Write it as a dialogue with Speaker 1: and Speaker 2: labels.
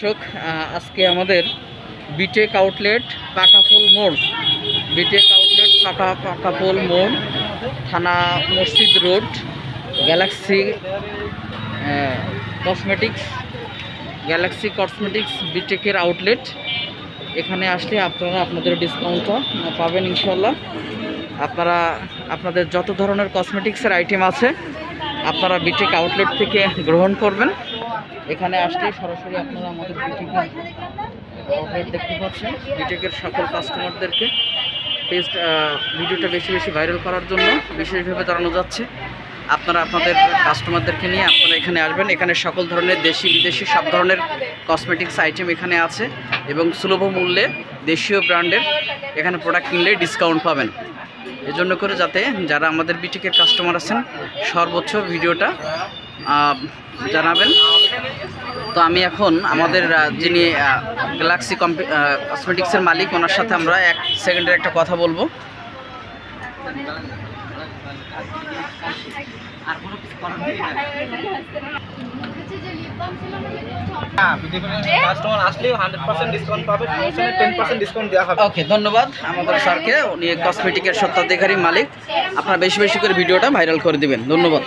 Speaker 1: দর্শক, আজকে আমাদের বিটেক আউটলেট কাটাফুল মোড়, বিটেক আউটলেট কাটাফুল মোড়, থানা মসজিদ রোড, গ্যালাক্সি কসমেটিক্স বিটেকের আউটলেট। এখানে আসলে আপনারা আপনাদের ডিসকাউন্টটা পাবেন ইনশাল্লাহ। আপনারা আপনাদের যত ধরনের কসমেটিক্সের আইটেম আছে আপনারা বিটেক আউটলেট থেকে গ্রহণ করবেন। এখানে আসলে সরাসরি আপনারা আমাদের বিটেকের আউটলেট দেখতে পাচ্ছেন। বিটেকের সকল কাস্টমারদেরকে ভিডিওটা বেশি বেশি ভাইরাল করার জন্য বিশেষভাবে জানানো যাচ্ছে। আপনারা আপনাদের কাস্টমারদেরকে নিয়ে আপনারা এখানে আসবেন। এখানে সকল ধরনের দেশি বিদেশি সব ধরনের কসমেটিক্স আইটেম এখানে আছে এবং সুলভ মূল্যে দেশীয় ব্র্যান্ডের এখানে প্রোডাক্ট কিনলে ডিসকাউন্ট পাবেন। এজন্য করে যাতে যারা আমাদের বিটেকের কাস্টমার আছেন সর্বোচ্চ ভিডিওটা জানাবেন। তো আমি এখন আমাদের যিনি গ্যালাক্সি কসমেটিক্সের মালিক ওনার সাথে আমরা 1 সেকেন্ডের একটা কথা বলবো। ওকে, ধন্যবাদ আমাদের স্যারকে। উনি কসমেটিকের স্বত্বাধিকারী মালিক। আপনারা বেশি বেশি করে ভিডিওটা ভাইরাল করে দিবেন। ধন্যবাদ।